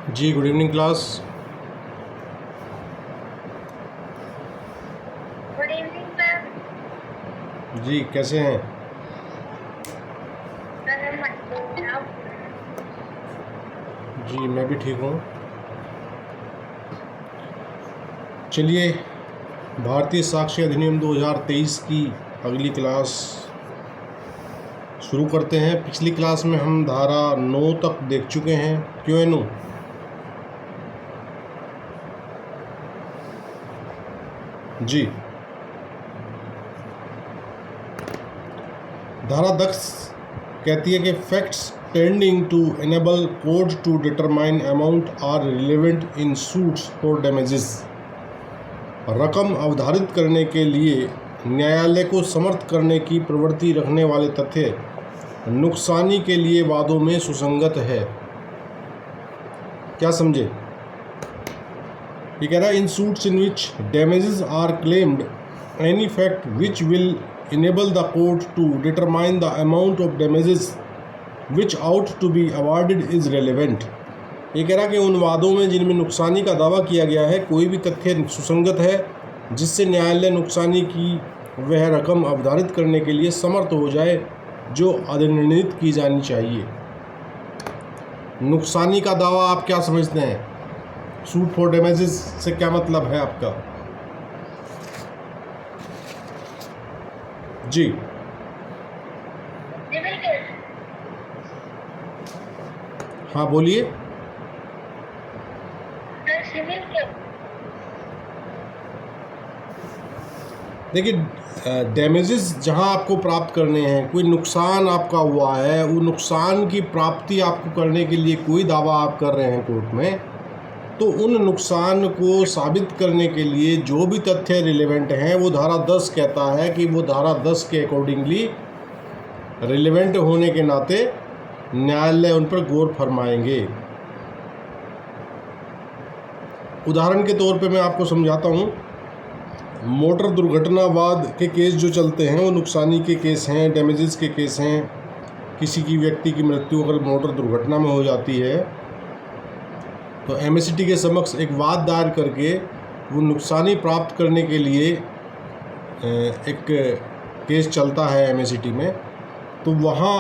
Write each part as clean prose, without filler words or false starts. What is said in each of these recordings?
जी good evening class. Good evening sir. जी कैसे हैं? जी मैं भी ठीक हूँ। चलिए भारतीय साक्ष्य अधिनियम 2023 की अगली क्लास शुरू करते हैं। पिछली क्लास में हम धारा 9 तक देख चुके हैं। क्यों है नो? जी धारा 10 कहती है कि facts tending to enable court to determine amount are relevant in suits for damages. रकम अवधारित करने के लिए न्यायालय को समर्थ करने की प्रवृत्ति रखने वाले तथ्य नुकसानी के लिए वादों में सुसंगत है। क्या समझे? ये कह रहा है in suits in which damages are claimed any fact which will enable the court to determine the amount of damages which ought to be awarded is relevant. ये कह रहा कि उन वादों में जिनमें नुकसानी का दावा किया गया है कोई भी तथ्य सुसंगत है जिससे न्यायालय नुकसानी की वह रकम अवधारित करने के लिए समर्थ हो जाए जो अधिनिर्णित की जानी चाहिए। नुकसानी का दावा आप क्या समझते हैं? सूट फॉर डैमेजेस से क्या मतलब है आपका? जी सिविल केस। हाँ बोलिए। Sir civil case. देखिए डैमेजेस जहाँ आपको प्राप्त करने हैं, कोई नुकसान आपका हुआ है, वो नुकसान की प्राप्ति आपको करने के लिए कोई दावा आप कर रहे हैं कोर्ट में, तो उन नुकसान को साबित करने के लिए जो भी तथ्य रिलेवेंट हैं वो धारा 10 कहता है कि वो धारा 10 के अकॉर्डिंगली रिलेवेंट होने के नाते न्यायालय उन पर गौर फरमाएंगे। उदाहरण के तौर पे मैं आपको समझाता हूँ। मोटर दुर्घटनावाद के केस जो चलते हैं वो नुकसानी के केस हैं, डैमेजेस के केस हैं। किसी की व्यक्ति की मृत्यु अगर मोटर दुर्घटना में हो जाती है तो एमएसटी के समक्ष एक वाद दायर करके वो नुकसानी प्राप्त करने के लिए एक केस चलता है एमएसटी में। तो वहाँ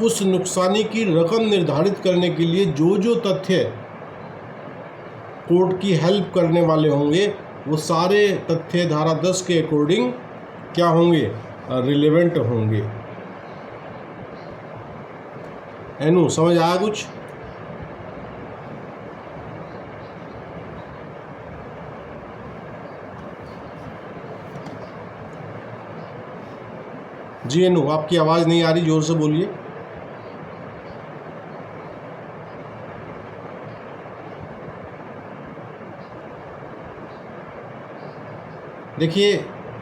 उस नुकसानी की रकम निर्धारित करने के लिए जो जो तथ्य कोर्ट की हेल्प करने वाले होंगे वो सारे तथ्य धारा 10 के अकॉर्डिंग क्या होंगे? रिलेवेंट होंगे। एनु समझ आया कुछ? जी एनु आपकी आवाज़ नहीं आ रही, जोर से बोलिए। देखिए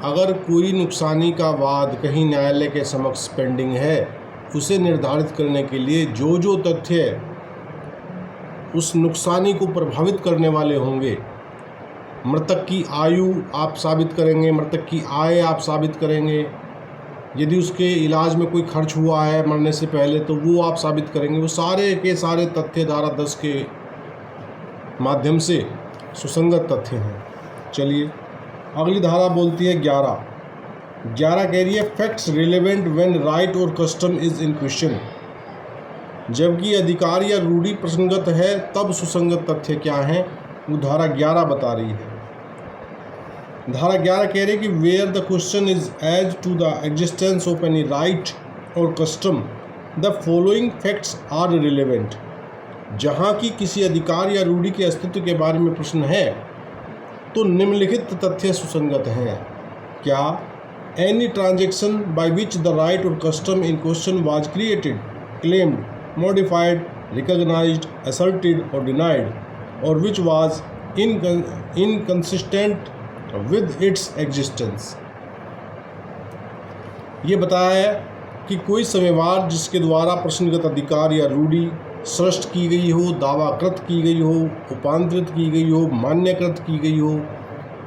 अगर कोई नुकसानी का वाद कहीं न्यायालय के समक्ष पेंडिंग है, उसे निर्धारित करने के लिए जो जो तथ्य उस नुकसानी को प्रभावित करने वाले होंगे, मृतक की आयु आप साबित करेंगे, मृतक की आय आप साबित करेंगे, यदि उसके इलाज में कोई खर्च हुआ है मरने से पहले तो वो आप साबित करेंगे। वो सारे के सारे तथ्य धारा 10 के माध्यम से सुसंगत तथ्य हैं। चलिए अगली धारा बोलती है 11 कह रही है facts relevant when right or custom is in question. जबकि अधिकार या रूढ़ी प्रसंगत है तब सुसंगत तथ्य क्या हैं, वो धारा 11 बता रही है। धारा 11 कह रही है कि where the question is as to the existence of any right or custom the following facts are relevant. जहाँ की किसी अधिकार या रूढ़ी के अस्तित्व के बारे में प्रश्न है तो निम्नलिखित तथ्य सुसंगत हैं। क्या? Any transaction by which the right or custom in question was created, claimed, modified, recognised, asserted or denied or which was inconsistent with its existence. ये बताया है कि कोई समयवार जिसके द्वारा प्रश्नगत अधिकार या रूढ़ी सृष्ट की गई हो, दावाकृत की गई हो, उपांतरित की गई हो, मान्यकृत की गई हो,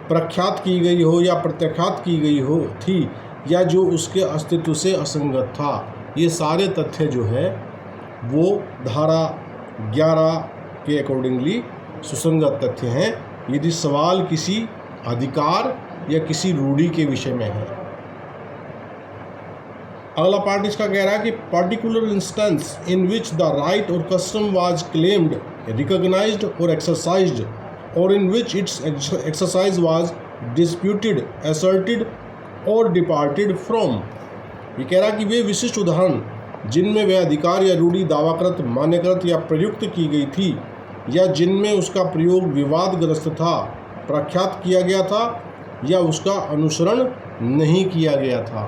प्रख्यात की गई हो या प्रत्याख्यात की गई हो थी, या जो उसके अस्तित्व से असंगत था, ये सारे तथ्य जो है वो धारा 11 के अकॉर्डिंगली सुसंगत तथ्य हैं यदि सवाल किसी अधिकार या किसी रूढ़ि के विषय में है। अगला पार्ट इसका कह रहा है कि particular instance in which the right or custom was claimed, recognised or exercised, or in which its exercise was disputed, asserted or departed from. ये कह रहा है कि वे विशिष्ट उदाहरण जिनमें वह अधिकार या रूढ़ि दावाकृत, मान्यकृत या प्रयुक्त की गई थी या जिनमें उसका प्रयोग विवादग्रस्त था, प्रख्यात किया गया था या उसका अनुसरण नहीं किया गया था।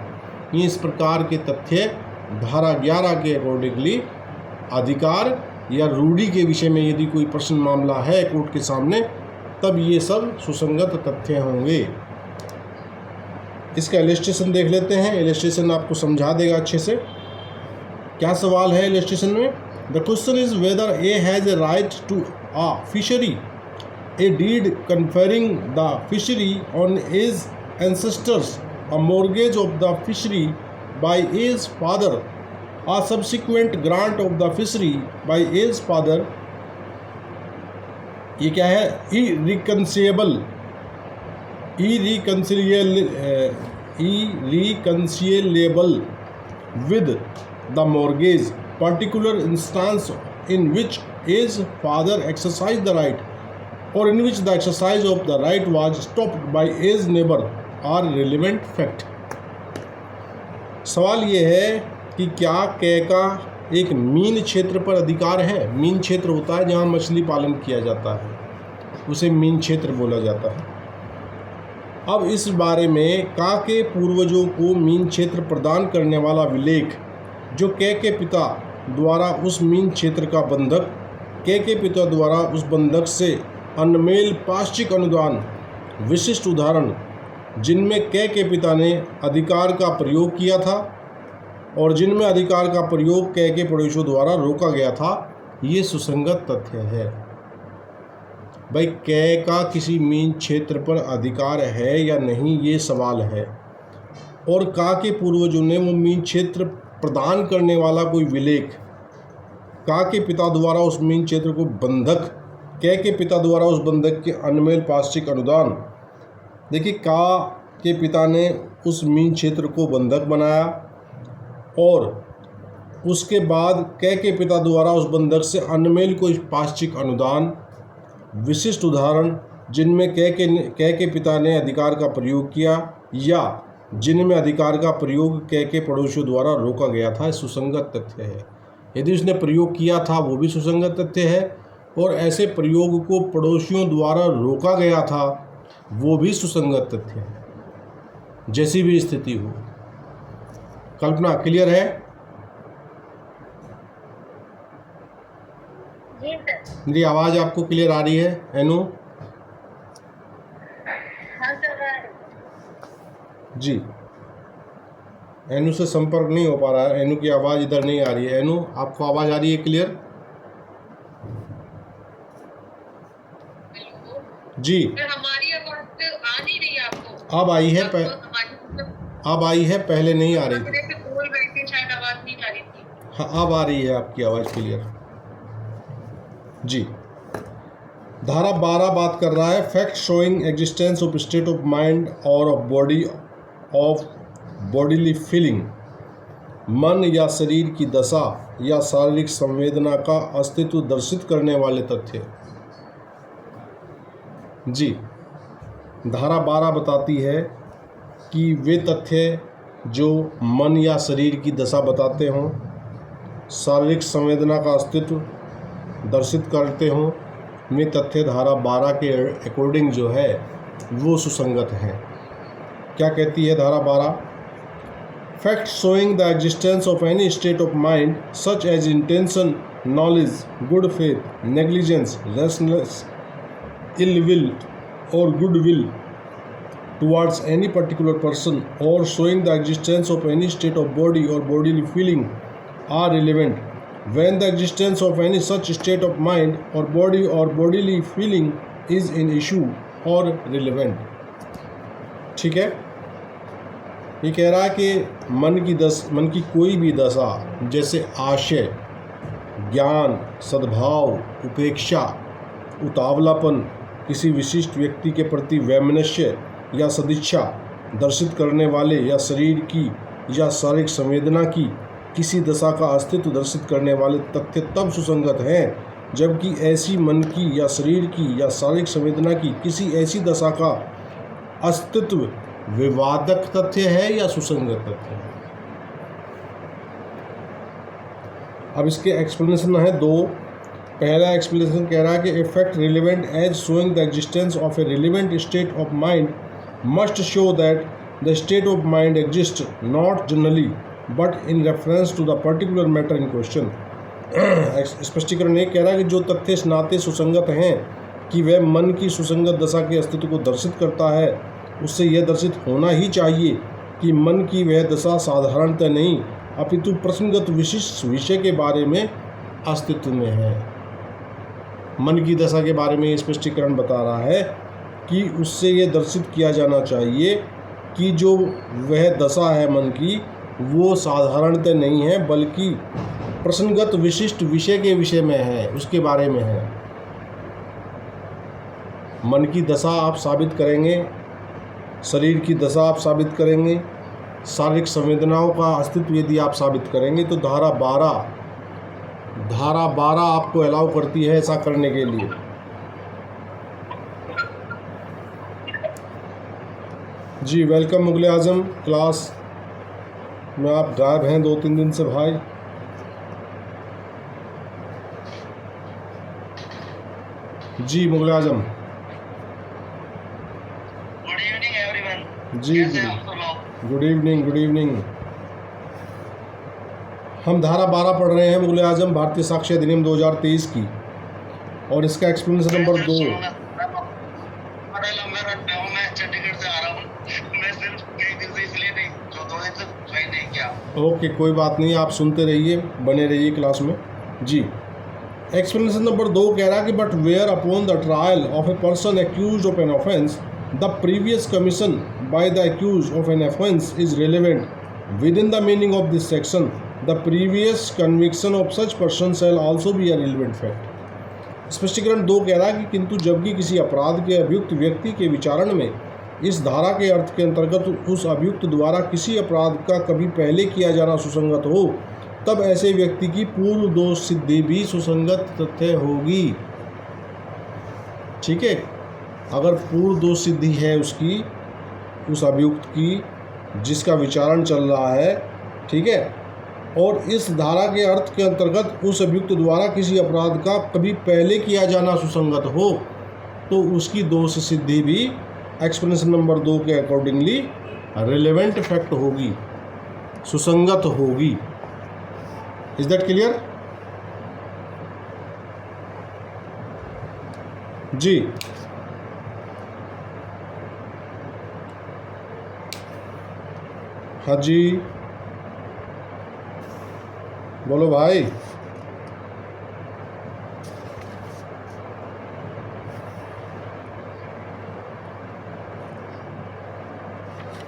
इस प्रकार के तथ्य धारा 11 के अकॉर्डिंगली अधिकार या रूढ़ि के विषय में यदि कोई प्रश्न मामला है कोर्ट के सामने तब ये सब सुसंगत तथ्य होंगे। इसका इलस्ट्रेशन देख लेते हैं। इलस्ट्रेशन आपको समझा देगा अच्छे से। क्या सवाल है इलस्ट्रेशन में? The question is whether A has a right to a fishery, a deed conferring the fishery on his ancestors, a mortgage of the fishery by his father, a subsequent grant of the fishery by his father। ये क्या है? irreconcilable with the mortgage, particular instance in which his father exercised the right or in which the exercise of the right was stopped by his neighbor are relevant fact। सवाल ये है कि क्या कै का एक मीन क्षेत्र पर अधिकार है। मीन क्षेत्र होता है जहाँ मछली पालन किया जाता है, उसे मीन क्षेत्र बोला जाता है। अब इस बारे में का के पूर्वजों को मीन क्षेत्र प्रदान करने वाला विलेख जो कै के पिता द्वारा उस मीन क्षेत्र का बंधक, कै के पिता द्वारा उस बंधक से अनमेल पाश्चिक अनुदान, विशिष्ट उदाहरण जिनमें कै के पिता ने अधिकार का प्रयोग किया था और जिनमें अधिकार का प्रयोग कै के पड़ोसियों द्वारा रोका गया था, ये सुसंगत तथ्य है। भाई कै का किसी मीन क्षेत्र पर अधिकार है या नहीं, ये सवाल है। और का के पूर्वजों ने वो मीन क्षेत्र प्रदान करने वाला कोई विलेख, का के पिता द्वारा उस मीन क्षेत्र को बंधक, कै के पिता द्वारा उस बंधक के अनमेल पाश्चिक अनुदान। देखिए का के पिता ने उस मीन क्षेत्र को बंधक बनाया और उसके बाद कै के पिता द्वारा उस बंधक से अनमेल कोई पाश्चिक अनुदान, विशिष्ट उदाहरण जिनमें कै के पिता ने अधिकार का प्रयोग किया या जिनमें अधिकार का प्रयोग कै के पड़ोसियों द्वारा रोका गया था, सुसंगत तथ्य है। यदि उसने प्रयोग किया था वो भी सुसंगत तथ्य है और ऐसे प्रयोग को पड़ोसियों द्वारा रोका गया था वो भी सुसंगत तथ्य है, जैसी भी स्थिति हो। कल्पना क्लियर है? जी सर। मेरी आवाज़ आपको क्लियर आ रही है? एनु हाँ सर। जी, एनु से संपर्क नहीं हो पा रहा है। एनु की आवाज़ इधर नहीं आ रही है। एनु आपको आवाज़ आ रही है क्लियर? जी हमारी आवाज़ तो आ नहीं रही आपको? अब आई है, अब आई है, पहले नहीं आ रही थी। शायद आवाज़ नहीं आ रही थी। हाँ अब आ रही है आपकी आवाज़ क्लियर। जी धारा 12 बात कर रहा है fact showing existence of state of mind or of body of bodily feeling, मन या शरीर की दशा या शारीरिक संवेदना का अस्तित्व दर्शित करने वाले तथ्य। जी धारा 12 बताती है कि वे तथ्य जो मन या शरीर की दशा बताते हों, शारीरिक संवेदना का अस्तित्व दर्शित करते हों, वे तथ्य धारा 12 के अकॉर्डिंग जो है वो सुसंगत हैं। क्या कहती है धारा 12? Fact showing the existence of any state of mind such as intention, knowledge, good faith, negligence, restless, ill will or good will towards any particular person or showing the existence of any state of body or bodily feeling are relevant when the existence of any such state of mind or body or bodily feeling is in issue or relevant। ठीक है, ये कह रहा है कि मन की कोई भी दशा जैसे आशय, ज्ञान, सद्भाव, उपेक्षा, उतावलापन, किसी विशिष्ट व्यक्ति के प्रति वैमनस्य या सदिच्छा दर्शित करने वाले या शरीर की या शारीरिक संवेदना की किसी दशा का अस्तित्व दर्शित करने वाले तथ्य तब सुसंगत हैं जबकि ऐसी मन की या शरीर की या शारीरिक संवेदना की किसी ऐसी दशा का अस्तित्व विवादक तथ्य है या सुसंगत तथ्य है। अब इसके एक्सप्लेनेशन है दो। पहला एक्सप्लेनेशन कह रहा है कि effect relevant as showing the existence of a relevant state of mind must show that the state of mind exist not generally but in reference to the particular matter in question. स्पष्टीकरण ये कह रहा है कि जो तथ्य इस नाते सुसंगत हैं कि वह मन की सुसंगत दशा के अस्तित्व को दर्शित करता है, उससे यह दर्शित होना ही चाहिए कि मन की वह दशा साधारणतः नहीं अपितु प्रसंगत विशिष्ट विषय के बारे में अस्तित्व में है। मन की दशा के बारे में ये स्पष्टीकरण बता रहा है कि उससे यह दर्शित किया जाना चाहिए कि जो वह दशा है मन की वो साधारणतः नहीं है बल्कि प्रसंगत विशिष्ट विषय के विषय में है, उसके बारे में है। मन की दशा आप साबित करेंगे, शरीर की दशा आप साबित करेंगे, शारीरिक संवेदनाओं का अस्तित्व यदि आप साबित करेंगे तो धारा 12 आपको अलाउ करती है ऐसा करने के लिए। जी वेलकम मुगले आजम क्लास में। आप गायब हैं 2-3 दिन से भाई। जी Mughal e Azam. Good evening everyone. जी कैसे हैं आप सब लोग? Good evening, good evening. हम धारा 12 पढ़ रहे हैं मुगले आजम भारतीय साक्ष्य अधिनियम 2023 की और इसका एक्सप्लेनेशन नंबर 2। मैं चंडीगढ़ से आ रहा हूँ। मैं सिर्फ कई दिन से इसलिए नहीं, जो 2 दिन से ज्वाइन नहीं किया। ओके कोई बात नहीं, आप सुनते रहिए, बने रहिए क्लास में। जी एक्सप्लेनेशन नंबर 2 कह रहा है कि but where upon the trial of a person accuse of an offence the previous commission by the accuse of an offence is relevant with in the meaning of this section the previous conviction of such person shall also be a relevant fact. स्पष्टीकरण 2 कह रहा है कि किंतु जबकि किसी अपराध के अभियुक्त व्यक्ति के विचारण में इस धारा के अर्थ के अंतर्गत उस अभियुक्त द्वारा किसी अपराध का कभी पहले किया जाना सुसंगत हो तब ऐसे व्यक्ति की पूर्व दोष सिद्धि भी सुसंगत तथ्य होगी। ठीक है, अगर पूर्व दोष सिद्धि है उसकी, उस अभियुक्त की जिसका विचारण चल रहा है, ठीक है, और इस धारा के अर्थ के अंतर्गत उस अभियुक्त द्वारा किसी अपराध का कभी पहले किया जाना सुसंगत हो तो उसकी दोष सिद्धि भी एक्सप्लेनेशन नंबर 2 के अकॉर्डिंगली रिलेवेंट फैक्ट होगी, सुसंगत होगी। Is that clear? जी हाँ जी बोलो भाई।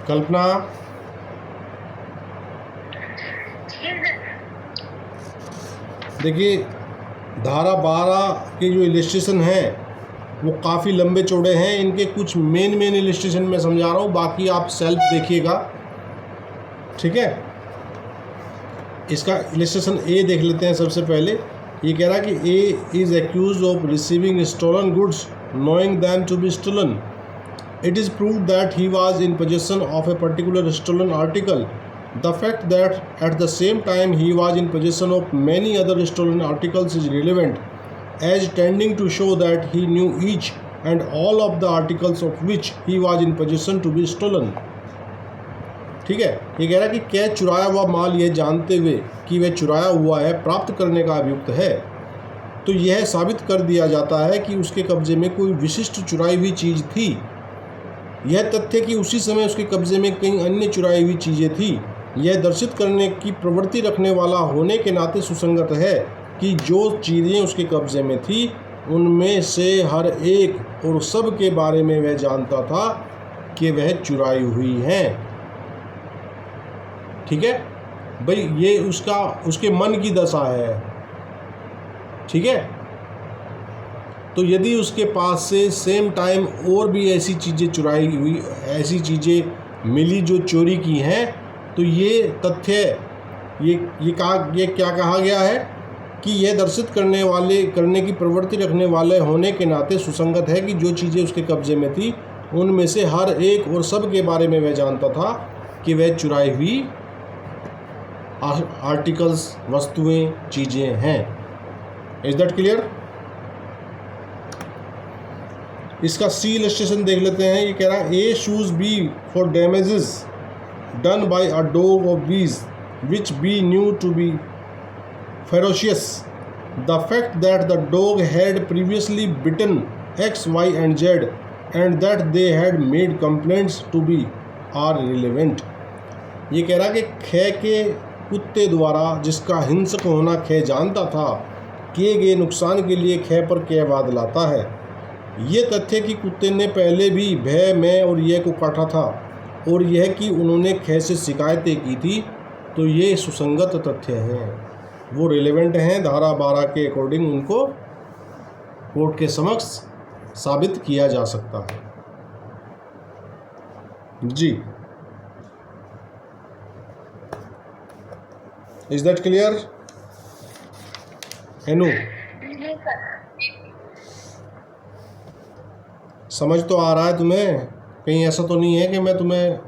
कल्पना देखिए धारा 12 के जो इलिस्ट्रेशन हैं वो काफ़ी लंबे चौड़े हैं, इनके कुछ मेन इलिस्ट्रेशन मैं समझा रहा हूँ, बाकी आप सेल्फ देखिएगा। ठीक है, इसका इलिस्ट्रेशन ए देख लेते हैं। सबसे पहले ये कह रहा है कि A is accuse of receiving stolen goods knowing them to be stolen. It is proved that he was in possession of a particular stolen article. The fact that at the same time he was in possession of many other stolen articles is relevant as tending to show that he knew each and all of the articles of which he was in possession to be stolen. ठीक है, ये कह रहा है कि क्या चुराया हुआ माल यह जानते हुए कि वह चुराया हुआ है प्राप्त करने का अभियुक्त है तो यह साबित कर दिया जाता है कि उसके कब्जे में कोई विशिष्ट चुराई हुई चीज़ थी। यह तथ्य कि उसी समय उसके कब्जे में कई अन्य चुराई हुई चीज़ें थी यह दर्शित करने की प्रवृत्ति रखने वाला होने के नाते सुसंगत है कि जो चीज़ें उसके कब्जे में थी उनमें से हर एक और सब के बारे में वह जानता था कि वह चुराई हुई हैं। ठीक है भाई, ये उसके मन की दशा है। ठीक है। तो यदि उसके पास से सेम टाइम और भी ऐसी चीज़ें चुराई हुई, ऐसी चीज़ें मिली जो चोरी की हैं, तो ये तथ्य ये क्या कहा गया है कि यह दर्शित करने की प्रवृत्ति रखने वाले होने के नाते सुसंगत है कि जो चीज़ें उसके कब्जे में थी उनमें से हर एक और सब के बारे में वह जानता था कि वह चुराई हुई आर्टिकल्स, वस्तुएं, चीज़ें हैं। Is that clear? इसका सी इलस्ट्रेशन देख लेते हैं। ये कह रहा है A sues B for damages done by a dog of B's which B knew to be ferocious. The fact that the dog had previously bitten X, Y and Z and that they had made complaints to be are relevant. ये कह रहा कि खे के कुत्ते द्वारा, जिसका हिंसक होना खे जानता था, किए गए नुकसान के लिए खे पर क्या वाद लाता है। ये तथ्य कि कुत्ते ने पहले भी भय, मैं और यह को काटा था और यह कि उन्होंने खे से शिकायतें की थी, तो ये सुसंगत तथ्य हैं, वो रिलेवेंट हैं। धारा 12 के अकॉर्डिंग उनको कोर्ट के समक्ष साबित किया जा सकता है। जी, इज दैट क्लियर? हेनु, जी सर। समझ तो आ रहा है तुम्हें? कहीं ऐसा तो नहीं है कि मैं तुम्हें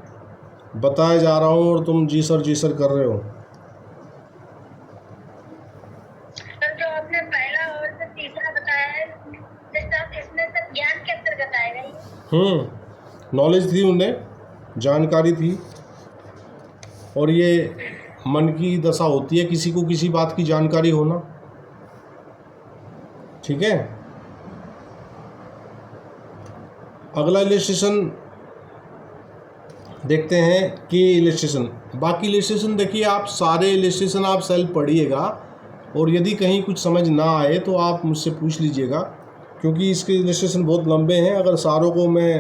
बताया जा रहा हूँ और तुम जी सर कर रहे हो? सर जो आपने पहला और जो तीसरा बताया है, इसमें सर ज्ञान के अंतर्गत आएगा ये? नॉलेज थी उन्हें, जानकारी थी, और ये मन की दशा होती है किसी को किसी बात की जानकारी होना। ठीक है। अगला इलस्ट्रेशन देखते हैं के इलस्ट्रेशन। बाकी इलस्ट्रेशन देखिए, आप सारे इलस्ट्रेशन आप सेल्फ पढ़िएगा और यदि कहीं कुछ समझ ना आए तो आप मुझसे पूछ लीजिएगा, क्योंकि इसके इलस्ट्रेशन बहुत लंबे हैं। अगर सारों को मैं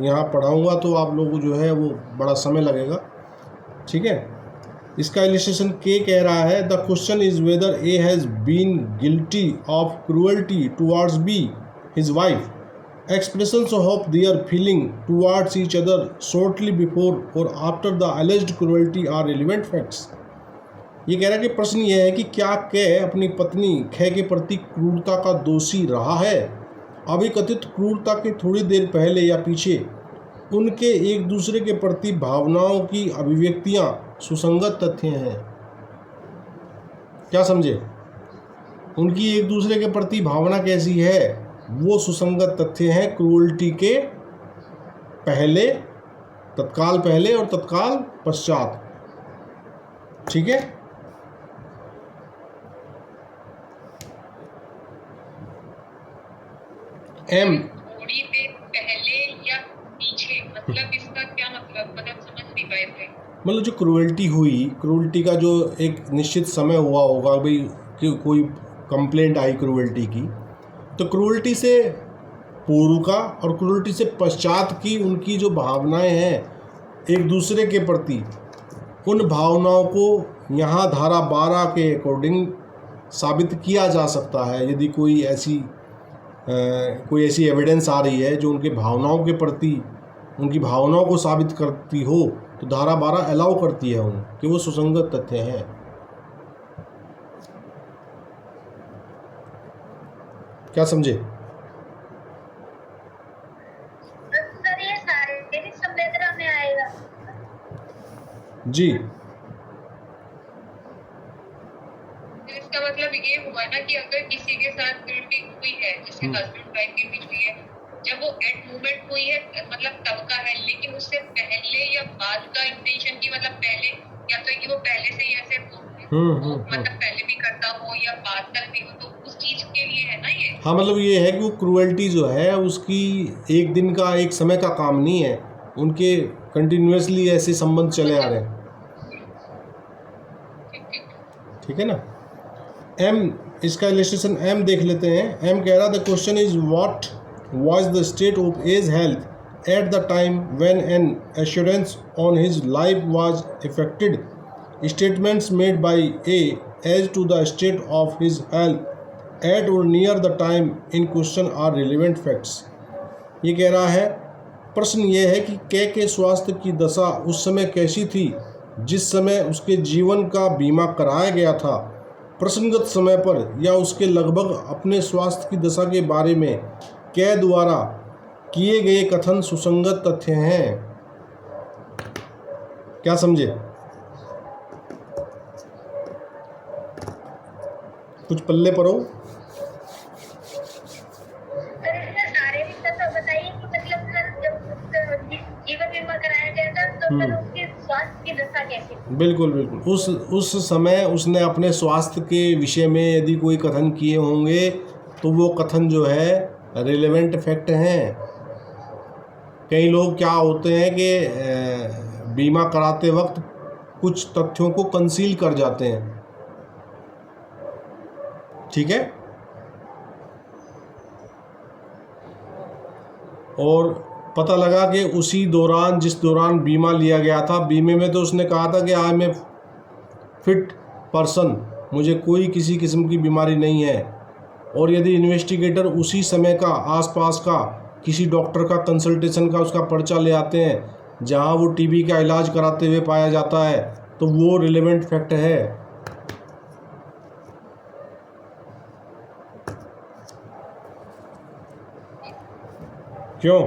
यहाँ पढ़ाऊँगा तो आप लोगों को जो है वो बड़ा समय लगेगा। ठीक है। इसका इलस्ट्रेशन के कह रहा है, the question is whether A has been guilty of cruelty towards B his wife. Expressions of their feeling towards each other shortly before or after the alleged cruelty are relevant facts. ये कह रहा है कि प्रश्न यह है कि क्या कै अपनी पत्नी खे के प्रति क्रूरता का दोषी रहा है। अभी कथित क्रूरता के थोड़ी देर पहले या पीछे उनके एक दूसरे के प्रति भावनाओं की अभिव्यक्तियां सुसंगत तथ्य हैं। क्या समझे? उनकी एक दूसरे के प्रति भावना कैसी है, वो सुसंगत तथ्य हैं क्रूअल्टी के पहले, तत्काल पहले और तत्काल पश्चात। ठीक है। एम घोड़ी पे पहले या पीछे, मतलब इसका क्या मतलब समझ नहीं पाए थे। मतलब जो क्रूअल्टी हुई, क्रूअल्टी का जो एक निश्चित समय हुआ होगा भाई कि कोई कंप्लेंट आई क्रूअल्टी की, तो क्रूअल्टी से पूर्व का और क्रूअल्टी से पश्चात की उनकी जो भावनाएं हैं एक दूसरे के प्रति, उन भावनाओं को यहाँ धारा 12 के अकॉर्डिंग साबित किया जा सकता है। यदि कोई ऐसी एविडेंस आ रही है जो उनके भावनाओं के प्रति, उनकी भावनाओं को साबित करती हो, तो धारा 12 अलाउ करती है उन कि वो सुसंगत तथ्य हैं। क्या समझे? सर ये शारीरिक संवेदना में आएगा? जी। इसका मतलब ये हुआ ना कि अगर किसी के साथ क्रूरती हुई है, जैसे हस्बैंड वाइफ के बीच हुई है, जब वो एट मोमेंट हुई है मतलब तब का है, लेकिन उससे पहले या बाद का इंटेंशन की, मतलब पहले या तो कि वो पहले से ही ऐसे मतलब पहले भी करता हो या बाद तक भी हो, तो उस चीज के लिए है ना ये। हाँ, मतलब ये है कि वो क्रूअल्टी जो है उसकी एक दिन का, एक समय का काम नहीं है, उनके कंटिन्यूअसली ऐसे संबंध चले आ रहे हैं। ठीक है ना। एम, इसका इलस्ट्रेशन एम देख लेते हैं। एम कह रहा, the question is what was the state of A's health at the time when an assurance on his life was effected. Statements made by A as to the state of his health at or near the time in question are relevant facts. ये कह रहा है, प्रश्न ये है कि के स्वास्थ्य की दशा उस समय कैसी थी जिस समय उसके जीवन का बीमा कराया गया था। प्रश्नगत समय पर या उसके लगभग अपने स्वास्थ्य की दशा के बारे में के द्वारा किए गए कथन सुसंगत तथ्य हैं। क्या समझे? कुछ पल्ले पर हो। शारीरिक दशा बताइए कि मतलब सर जब जीवन बीमा कराया गया था तो फिर उसके स्वास्थ्य की दशा कैसी थी? बिल्कुल बिल्कुल, उस समय उसने अपने स्वास्थ्य के विषय में यदि कोई कथन किए होंगे तो वो कथन जो है रिलेवेंट फैक्ट हैं। कई लोग क्या होते हैं कि बीमा कराते वक्त कुछ तथ्यों को कंसील कर जाते हैं। ठीक है, और पता लगा कि उसी दौरान जिस दौरान बीमा लिया गया था, बीमे में तो उसने कहा था कि I am a fit person, मुझे कोई किसी किस्म की बीमारी नहीं है। और यदि इन्वेस्टिगेटर उसी समय का आसपास का किसी डॉक्टर का कंसल्टेशन का उसका पर्चा ले आते हैं जहां वो टीबी का इलाज कराते हुए पाया जाता है, तो वो रिलेवेंट फैक्ट है। क्यों?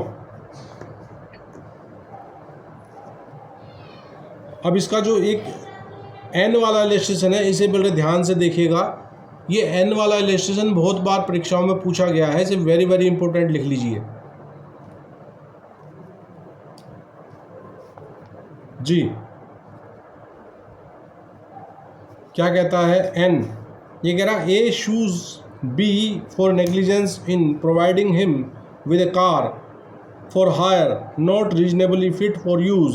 अब इसका जो एक एन वाला इलस्ट्रेशन है, इसे पहले ध्यान से देखिएगा। ये एन वाला इलस्ट्रेशन बहुत बार परीक्षाओं में पूछा गया है, इसे वेरी वेरी इंपॉर्टेंट लिख लीजिए जी। क्या कहता है एन? ये कह रहा A sues B for negligence in providing him with a car for hire not reasonably fit for use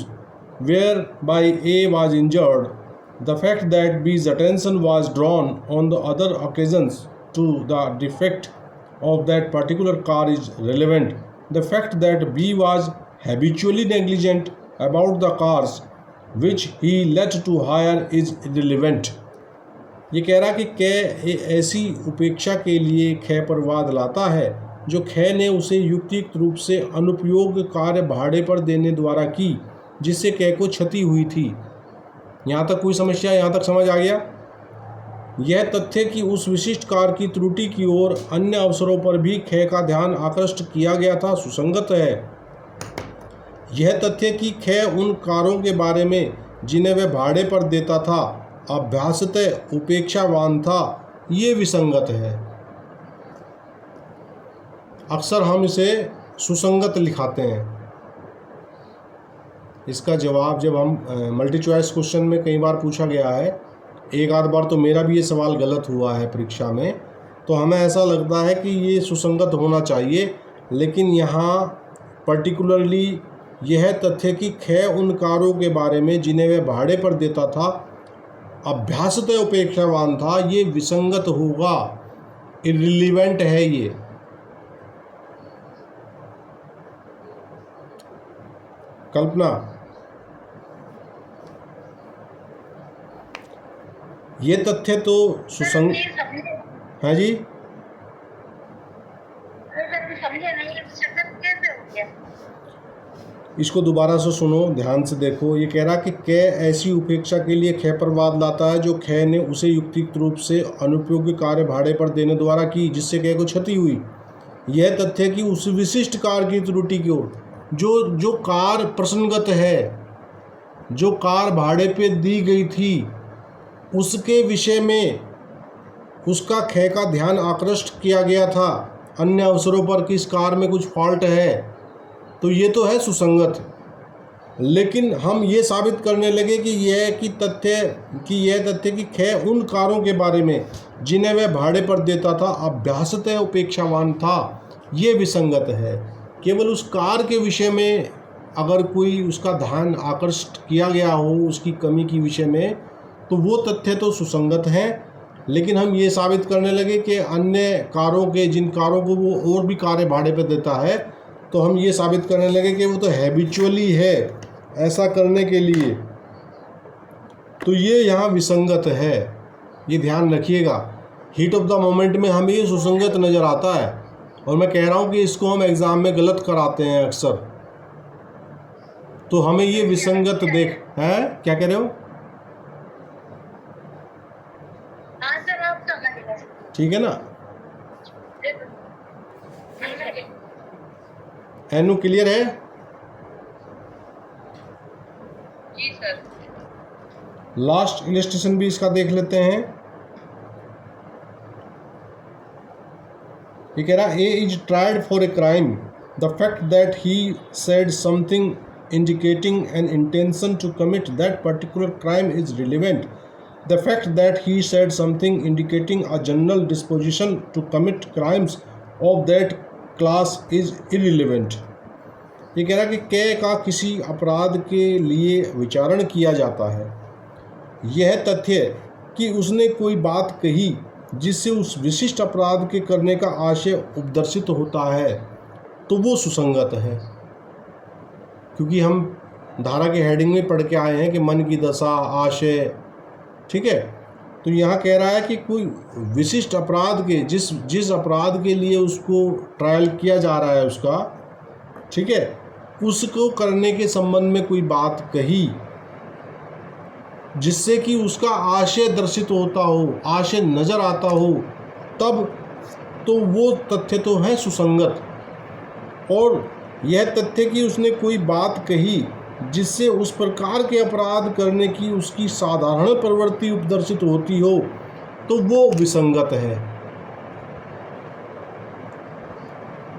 whereby A was injured. The fact that B's attention was drawn on the other occasions to the defect of that particular car is relevant. The fact that B was habitually negligent about the cars which he let to hire is irrelevant. ये कह रहा कि कै ऐसी उपेक्षा के लिए खे पर वाद लाता है जो खे ने उसे युक्तियुक्त रूप से अनुपयोग कार्य भाड़े पर देने द्वारा की जिससे कै को क्षति हुई थी। यहाँ तक कोई समस्या? यहाँ तक समझ आ गया? यह तथ्य कि उस विशिष्ट कार की त्रुटि की ओर अन्य अवसरों पर भी खे का ध्यान आकृष्ट किया गया था सुसंगत है। यह तथ्य कि खे उन कारों के बारे में जिन्हें वह भाड़े पर देता था अभ्यासतः उपेक्षावान था, ये विसंगत है। अक्सर हम इसे सुसंगत लिखाते हैं। इसका जवाब जब हम मल्टी चॉइस क्वेश्चन में कई बार पूछा गया है, एक आध बार तो मेरा भी ये सवाल गलत हुआ है परीक्षा में, तो हमें ऐसा लगता है कि ये सुसंगत होना चाहिए। लेकिन यहाँ पर्टिकुलरली यह तथ्य कि खे उन कारों के बारे में जिन्हें वह भाड़े पर देता था अभ्यासतः उपेक्षावान था, ये विसंगत होगा, इर्रिलीवेंट है। ये कल्पना, ये तथ्य तो सुसंग है जी। इसको दोबारा से सुनो, ध्यान से देखो। ये कह रहा कि कै ऐसी उपेक्षा के लिए खे पर वाद लाता है जो खे ने उसे युक्तियुक्त रूप से अनुपयोगी कार्य भाड़े पर देने द्वारा की जिससे कै को क्षति हुई। यह तथ्य कि उस विशिष्ट कार की त्रुटि की ओर जो कार प्रसंगत है, जो कार भाड़े पे दी गई थी, उसके विषय में उसका खे का ध्यान आकृष्ट किया गया था अन्य अवसरों पर कि इस कार में कुछ फॉल्ट है, तो ये तो है सुसंगत। लेकिन हम ये साबित करने लगे कि यह तथ्य कि खे उन कारों के बारे में जिन्हें वह भाड़े पर देता था अभ्यासतः उपेक्षावान था, ये विसंगत है। केवल उस कार के विषय में अगर कोई उसका ध्यान आकृष्ट किया गया हो उसकी कमी की विषय में, तो वो तथ्य तो सुसंगत हैं। लेकिन हम ये साबित करने लगे कि अन्य कारों के, जिन कारों को वो और भी कारें भाड़े पर देता है, तो हम ये साबित करने लगे कि वो तो हैबिचुअली है ऐसा करने के लिए, तो ये यहाँ विसंगत है। ये ध्यान रखिएगा। हीट ऑफ द मोमेंट में हमें ये सुसंगत नज़र आता है, और मैं कह रहा हूँ कि इसको हम एग्ज़ाम में गलत कराते हैं अक्सर, तो हमें ये विसंगत देख है। क्या कह रहे हो? हाँ सर, आप समझ गए। ठीक है ना? एनु क्लियर है? जी सर। लास्ट इलस्ट्रेशन भी इसका देख लेते हैं। ये कह रहा A is tried for a crime, the fact that he said something indicating an intention to commit that particular crime is relevant. The fact that he said something indicating a general disposition to commit crimes of that class is irrelevant. ये कह रहा कि कै का किसी अपराध के लिए विचारण किया जाता है, यह तथ्य कि उसने कोई बात कही जिससे उस विशिष्ट अपराध के करने का आशय उपदर्शित होता है, तो वो सुसंगत है। क्योंकि हम धारा के हेडिंग में पढ़ के आए हैं कि मन की दशा, आशय, ठीक है। तो यहाँ कह रहा है कि कोई विशिष्ट अपराध के जिस अपराध के लिए उसको ट्रायल किया जा रहा है उसका, ठीक है, उसको करने के संबंध में कोई बात कही जिससे कि उसका आशय दर्शित होता हो, आशय नज़र आता हो, तब तो वो तथ्य तो है सुसंगत। और यह तथ्य कि उसने कोई बात कही जिससे उस प्रकार के अपराध करने की उसकी साधारण प्रवृत्ति उपदर्शित होती हो, तो वो विसंगत है।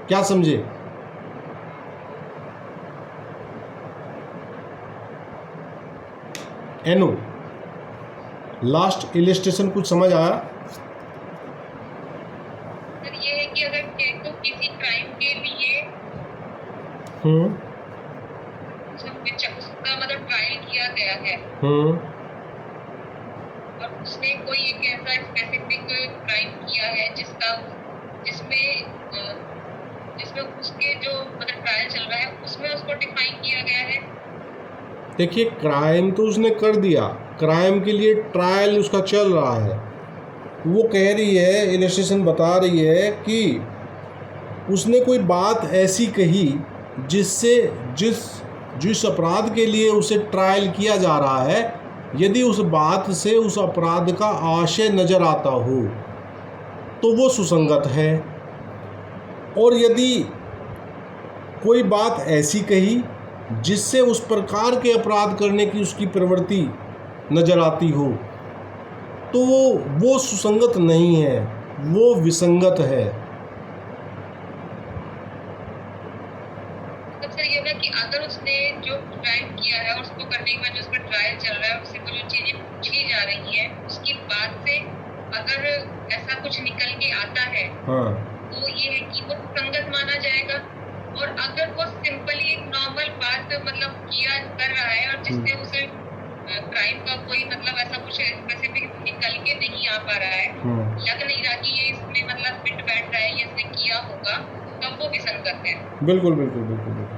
क्या समझे? एनो, लास्ट इलस्ट्रेशन कुछ समझ आया? सर ये है कि अगर तो किसी क्राइम के लिए उसका मतलब ट्रायल किया गया है, और उसने कोई एक ऐसा स्पेसिफिक क्राइम किया है जिसमें उसके जो मतलब ट्रायल चल रहा है उसमें उसको डिफाइन किया गया है। देखिए, क्राइम तो उसने कर दिया, क्राइम के लिए ट्रायल उसका चल रहा है। वो कह रही है, इलस्ट्रेशन बता रही है कि उसने कोई बात ऐसी कही जिससे जिस अपराध के लिए उसे ट्रायल किया जा रहा है, यदि उस बात से उस अपराध का आशय नज़र आता हो तो वो सुसंगत है। और यदि कोई बात ऐसी कही जिससे उस प्रकार के अपराध करने की उसकी प्रवृत्ति नज़र आती हो, तो वो सुसंगत नहीं है, वो विसंगत है। तो सर ये ना कि अगर उसने जो क्राइम किया है और उसको करने के बाद जो उसका ट्रायल चल रहा है, उससे को जो चीज़ें पूछी जा रही है, उसकी बात से अगर ऐसा कुछ निकल के आता है, हाँ, तो ये है कि वो सुसंगत माना जाएगा। और अगर वो सिंपली एक नॉर्मल बात मतलब कर रहा है और जिससे उसे क्राइम का कोई मतलब ऐसा कुछ स्पेसिफिक निकल के नहीं आ पा रहा है, लग नहीं रहा कि ये इसमें मतलब फिट बैठ रहा है, ये इसने किया होगा, तब वो विसंगत है। बिल्कुल बिल्कुल बिल्कुल बिल्कुल।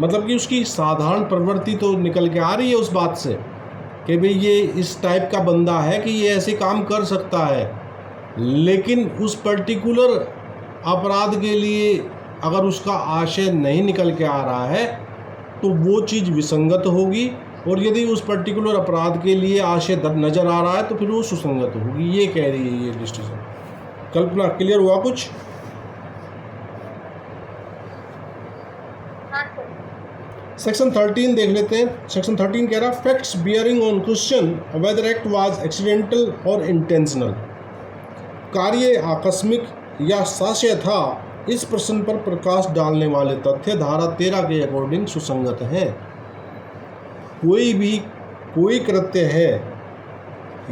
मतलब कि उसकी साधारण प्रवृत्ति तो निकल के आ रही है उस बात से कि भाई ये इस टाइप का बंदा है कि ये ऐसे काम कर सकता है, लेकिन उस पर्टिकुलर अपराध के लिए अगर उसका आशय नहीं निकल के आ रहा है तो वो चीज़ विसंगत होगी। और यदि उस पर्टिकुलर अपराध के लिए आशय नज़र आ रहा है तो फिर वो सुसंगत होगी। ये कह रही है ये डिस्टिंक्शन। कल्पना, क्लियर हुआ कुछ? सेक्शन 13 देख लेते हैं। सेक्शन 13 कह रहा facts bearing on question whether act was accidental or intentional. कार्य आकस्मिक या साक्ष्य था, इस प्रश्न पर प्रकाश डालने वाले तथ्य धारा 13 के अकॉर्डिंग सुसंगत हैं। कोई कृत्य है,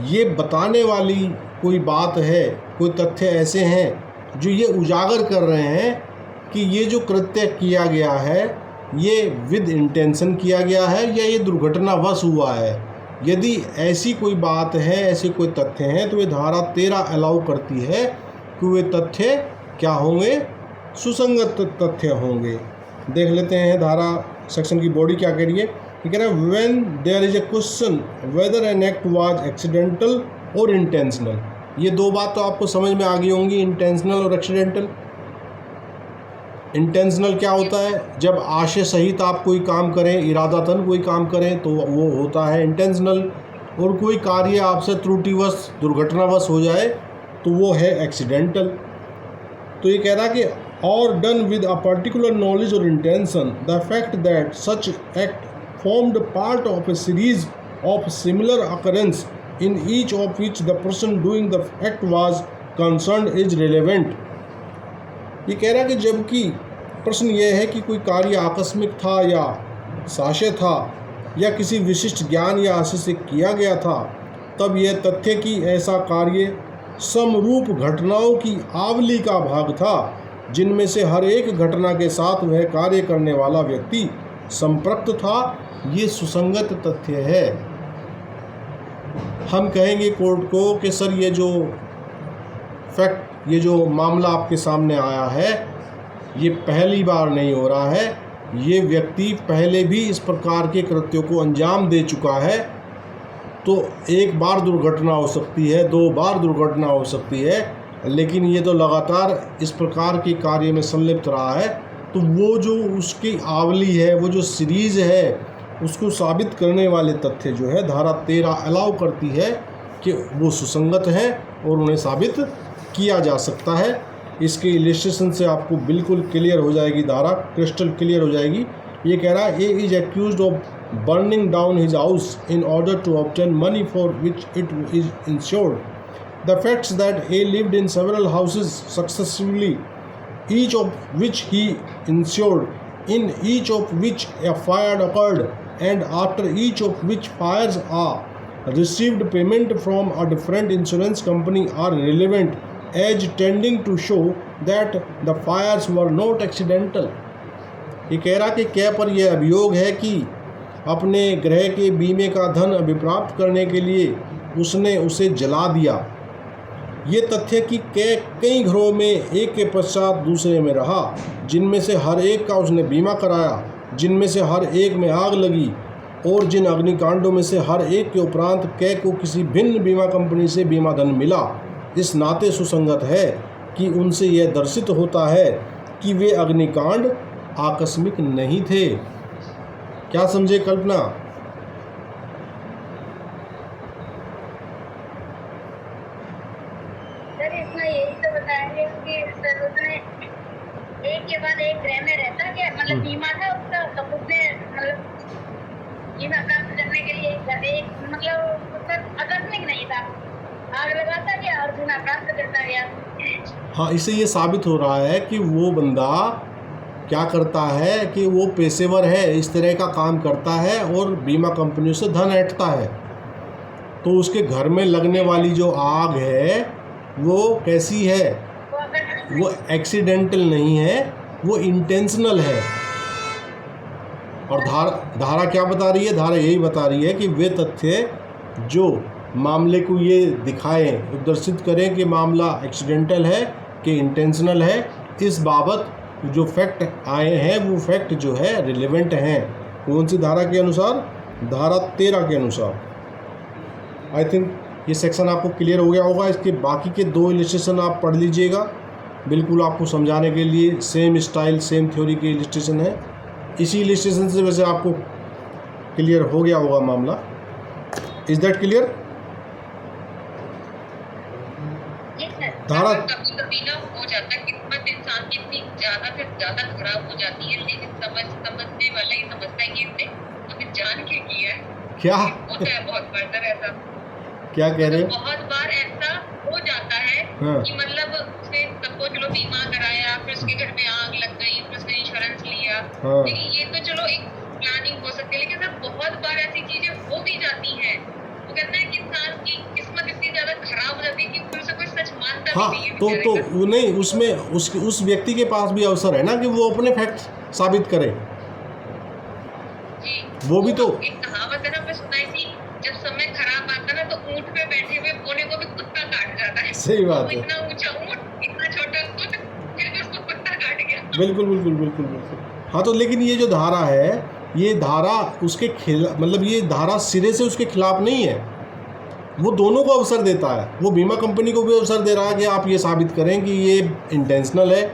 ये बताने वाली कोई बात है, कोई तथ्य ऐसे हैं जो ये उजागर कर रहे हैं कि ये जो कृत्य किया गया है ये विद इंटेंशन किया गया है या ये दुर्घटनावश हुआ है। यदि ऐसी कोई बात है, ऐसे कोई तथ्य हैं, तो ये धारा 13 अलाउ करती है कि वे तथ्य क्या होंगे? सुसंगत तथ्य होंगे। देख लेते हैं धारा सेक्शन की बॉडी क्या कह रही है। ये कह रहा है when there is a question whether an act was accidental or intentional. ये दो बात तो आपको समझ में आ गई होंगी, इंटेंशनल और एक्सीडेंटल। इंटेंशनल क्या होता है? जब आशय सहित आप कोई काम करें, इरादतन कोई काम करें तो वो होता है इंटेंशनल, और कोई कार्य आपसे त्रुटिवश दुर्घटनावश हो जाए तो वो है एक्सीडेंटल। तो ये कह रहा है कि or done with a particular knowledge or intention, the fact that such act formed part of a series of similar occurrence in each of which the person doing the act was concerned is relevant। ये कह रहा है कि जबकि प्रश्न ये है कि कोई कार्य आकस्मिक था या साक्ष्य था या किसी विशिष्ट ज्ञान या आशय से किया गया था, तब यह तथ्य कि ऐसा कार्य समरूप घटनाओं की आवली का भाग था जिनमें से हर एक घटना के साथ वह कार्य करने वाला व्यक्ति संपृक्त था, ये सुसंगत तथ्य है। हम कहेंगे कोर्ट को कि सर ये जो फैक्ट, ये जो मामला आपके सामने आया है ये पहली बार नहीं हो रहा है, ये व्यक्ति पहले भी इस प्रकार के कृत्यों को अंजाम दे चुका है। तो एक बार दुर्घटना हो सकती है, दो बार दुर्घटना हो सकती है, लेकिन ये तो लगातार इस प्रकार के कार्य में संलिप्त रहा है। तो वो जो उसकी आवली है, वो जो सीरीज़ है, उसको साबित करने वाले तथ्य जो है धारा 13 अलाउ करती है कि वो सुसंगत हैं और उन्हें साबित किया जा सकता है। इसके इलिस्ट्रेशन से आपको बिल्कुल क्लियर हो जाएगी, धारा क्रिस्टल क्लियर हो जाएगी। ये कह रहा है A is accused of burning down his house in order to obtain money for which it is insured. The facts that A lived in several houses successively, each of which he insured, in each of which a fire occurred, and after each of which fires are received payment from a different insurance company, are relevant as tending to show that the fires were not accidental। ये कह रहा कि क्या पर यह अभियोग है कि अपने गृह के बीमे का धन अभिप्राप्त करने के लिए उसने उसे जला दिया। ये तथ्य कि कई घरों में एक के पश्चात दूसरे में रहा, जिनमें से हर एक का उसने बीमा कराया, जिनमें से हर एक में आग लगी, और जिन अग्निकांडों में से हर एक के उपरांत कै को किसी भिन्न बीमा कंपनी से बीमा धन मिला, इस नाते सुसंगत है कि उनसे यह दर्शित होता है कि वे अग्निकांड आकस्मिक नहीं थे। क्या समझे कल्पना? एक के बाद एक गृह में रहता क्या, मतलब बीमा था उसका, तो उसने मतलब बीमा प्राप्त करने के लिए एक मतलब आकस्मिक नहीं था, आग लगाता गया और बीमा प्राप्त करता गया। हाँ, इससे ये साबित हो रहा है कि वो बंदा क्या करता है कि वो पेशेवर है, इस तरह का काम करता है और बीमा कंपनियों से धन ऐंठता है। तो उसके घर में लगने वाली जो आग है वो कैसी है? वो एक्सीडेंटल नहीं है, वो इंटेंशनल है। और धारा क्या बता रही है? धारा यही बता रही है कि वे तथ्य जो मामले को ये दिखाएं, प्रदर्शित करें कि मामला एक्सीडेंटल है कि इंटेंशनल है, इस बाबत जो फैक्ट आए हैं वो फैक्ट जो है रिलेवेंट हैं। कौन सी धारा के अनुसार? धारा 13 के अनुसार। आई थिंक ये सेक्शन आपको क्लियर हो गया होगा। इसके बाकी के दो इलिस्ट्रेशन आप पढ़ लीजिएगा, बिल्कुल आपको समझाने के लिए सेम स्टाइल सेम थ्योरी के इलिस्ट्रेशन है। इसी इलिस्ट्रेशन से वैसे आपको क्लियर हो गया होगा मामला। Is that clear? धारा कभी ना हो जाता है, किस्मत इंसान की इतनी ज़्यादा से ज़्यादा खराब हो जाती है, लेकिन समझने वाला ही समझता है कि इसने हमें जान के किया है। क्या होता है बहुत बार सर ऐसा। क्या कह रहे हैं? बहुत बार ऐसा हो जाता है कि मतलब उसने सबको चलो बीमा कराया, फिर उसके घर में आग लग गई, फिर उसने इंश्योरेंस लिया। लेकिन ये तो चलो एक प्लानिंग हो सकती है, लेकिन सर बहुत बार ऐसी चीजें हो भी जाती हैं। वो कहते हैं कि इंसान की किस्मत इतनी ज्यादा खराब हो जाती है कि फिर उसे कोई सच मानता भी नहीं है। तो नहीं, उसमें उस व्यक्ति के पास भी अवसर है ना कि वो अपने फैक्ट साबित करे। जी, वो भी तो एक कहावत है ना, मैं सुनाई थी, जब समय खराब आता ना तो ऊंट पे बैठे हुए बोने को भी कुत्ता काट जाता है। सही बात है। इतना ऊंचा ऊंट, इतना छोटा ऊंट, फिर भी उसको कुत्ता काट गया। बिल्कुल बिल्कुल बिल्कुल बिल्कुल। हाँ, तो लेकिन ये जो धारा है, ये धारा उसके खिलाफ, मतलब ये धारा सिरे से उसके खिलाफ नहीं है। वो दोनों को अवसर देता है, वो बीमा कंपनी को भी अवसर दे रहा है कि आप ये साबित करें कि ये इंटेंशनल है,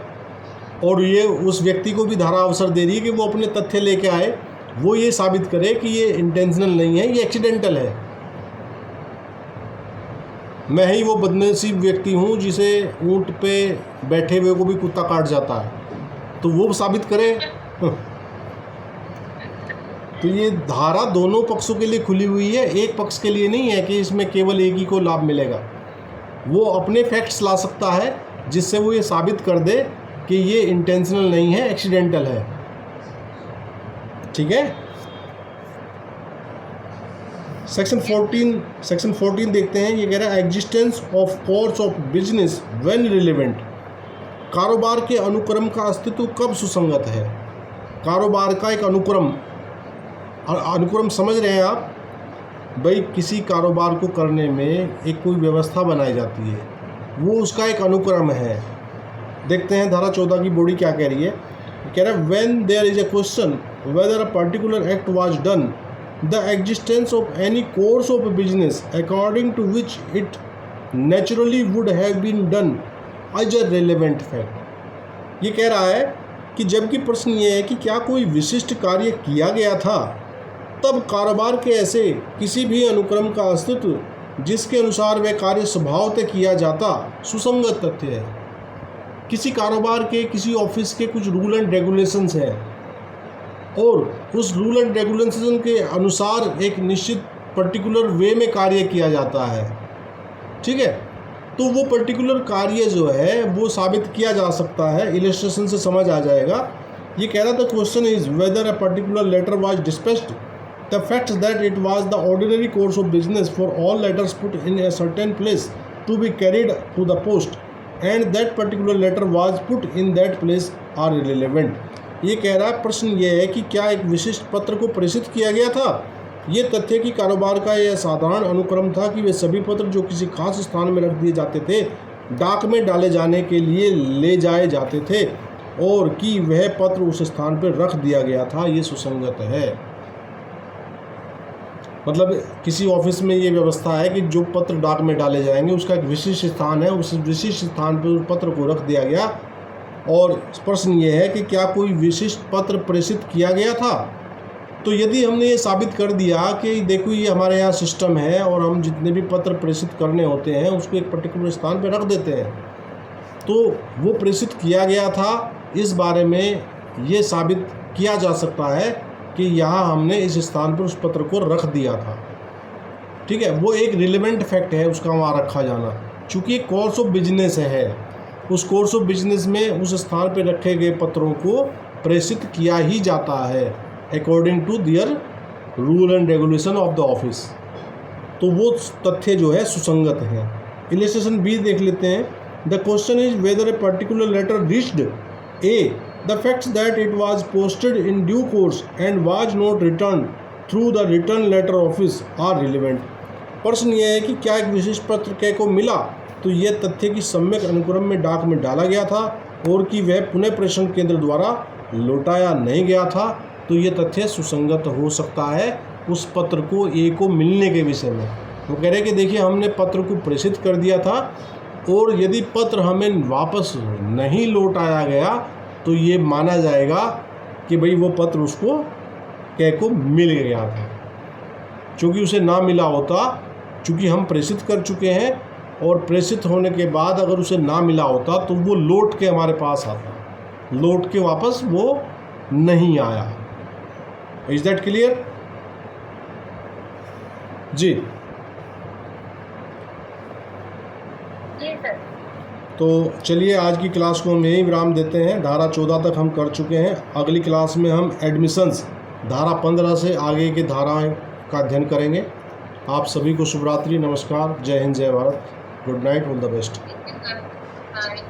और ये उस व्यक्ति को भी धारा अवसर दे रही है कि वो अपने तथ्य लेके आए, वो ये साबित करे कि ये इंटेंशनल नहीं है, ये एक्सीडेंटल है। मैं ही वो बदनसीब व्यक्ति हूँ जिसे ऊँट पे बैठे हुए को भी कुत्ता काट जाता है, तो वो साबित करे। तो ये धारा दोनों पक्षों के लिए खुली हुई है, एक पक्ष के लिए नहीं है कि इसमें केवल एक ही को लाभ मिलेगा। वो अपने फैक्ट्स ला सकता है जिससे वो ये साबित कर दे कि ये इंटेंशनल नहीं है, एक्सीडेंटल है। ठीक है। सेक्शन 14 देखते हैं। ये कह रहा है existence of course of business when relevant. कारोबार के अनुक्रम का अस्तित्व कब सुसंगत है? कारोबार का एक अनुक्रम समझ रहे हैं आप? भाई किसी कारोबार को करने में एक कोई व्यवस्था बनाई जाती है, वो उसका एक अनुक्रम है। देखते हैं धारा 14 की बॉडी क्या कह रही है। कह रहा है when there is a question whether a particular act was done the existence of any course of business according to which it naturally would have been done as a relevant fact. ये कह रहा है कि जबकि प्रश्न ये है कि क्या कोई विशिष्ट कार्य किया गया था, तब कारोबार के ऐसे किसी भी अनुक्रम का अस्तित्व जिसके अनुसार वह कार्य स्वभावतः किया जाता सुसंगत तथ्य है। किसी कारोबार के, किसी ऑफिस के कुछ रूल एंड रेगुलेशंस हैं, और उस रूल एंड रेगुलेशन के अनुसार एक निश्चित पर्टिकुलर वे में कार्य किया जाता है। ठीक है। तो वो पर्टिकुलर कार्य जो है वो साबित किया जा सकता है, इलस्ट्रेशन से समझ आ जाएगा। ये कह रहा था question is whether a particular letter was dispatched the fact that it was the ordinary course of business for all letters put in a certain place to be carried to the post and that particular letter was put in that place are relevant। ये कह रहा है, प्रश्न ये है कि क्या एक विशिष्ट पत्र को प्रेषित किया गया था। ये तथ्य कि कारोबार का यह साधारण अनुक्रम था कि वे सभी पत्र जो किसी खास स्थान में रख दिए जाते थे डाक में डाले जाने के लिए ले जाए जाते थे, और कि वह पत्र उस स्थान पर रख दिया गया था, ये सुसंगत है। मतलब किसी ऑफिस में ये व्यवस्था है कि जो पत्र डाक में डाले जाएंगे उसका एक विशिष्ट स्थान है, उस विशिष्ट स्थान पर उस पत्र को रख दिया गया। और प्रश्न ये है कि क्या कोई विशिष्ट पत्र प्रेषित किया गया था। तो यदि हमने ये साबित कर दिया कि देखो ये हमारे यहाँ सिस्टम है और हम जितने भी पत्र प्रेषित करने होते हैं उसको एक पर्टिकुलर स्थान पर रख देते हैं, तो वो प्रेषित किया गया था, इस बारे में ये साबित किया जा सकता है कि यहाँ हमने इस स्थान पर उस पत्र को रख दिया था। ठीक है। वो एक रिलेवेंट फैक्ट है उसका वहाँ रखा जाना, चूँकि कोर्स ऑफ बिजनेस है, उस कोर्स ऑफ बिजनेस में उस स्थान पर रखे गए पत्रों को प्रेषित किया ही जाता है according to their rule and regulation of the office. तो वो तथ्य जो है सुसंगत है। इलस्ट्रेशन बी देख लेते हैं। The question is whether a particular letter reached A the facts that it was posted in due course and was not return through the return letter office are relevant. प्रश्न यह है कि क्या एक विशिष्ट पत्र कै को मिला तो यह तथ्य कि सम्यक अनुक्रम में डाक में डाला गया था और कि वह पुनः प्रेषण केंद्र द्वारा लौटाया नहीं गया था, तो ये तथ्य सुसंगत हो सकता है उस पत्र को ए को मिलने के विषय में। वो कह रहे हैं कि देखिए हमने पत्र को प्रेषित कर दिया था और यदि पत्र हमें वापस नहीं लौटाया गया तो ये माना जाएगा कि भाई वो पत्र उसको कै को मिल गया था। चूँकि उसे ना मिला होता, चूँकि हम प्रेषित कर चुके हैं और प्रेषित होने के बाद अगर उसे ना मिला होता तो वो लौट के हमारे पास आता, लौट के वापस वो नहीं आया। इज दैट क्लियर जी? जी सर। तो चलिए आज की क्लास को हम यहीं विराम देते हैं। धारा 14 तक हम कर चुके हैं। अगली क्लास में हम एडमिशन्स धारा 15 से आगे की धाराएं का अध्ययन करेंगे। आप सभी को शुभ रात्रि, नमस्कार, जय हिंद, जय Bharat, good night, all the best. Bye.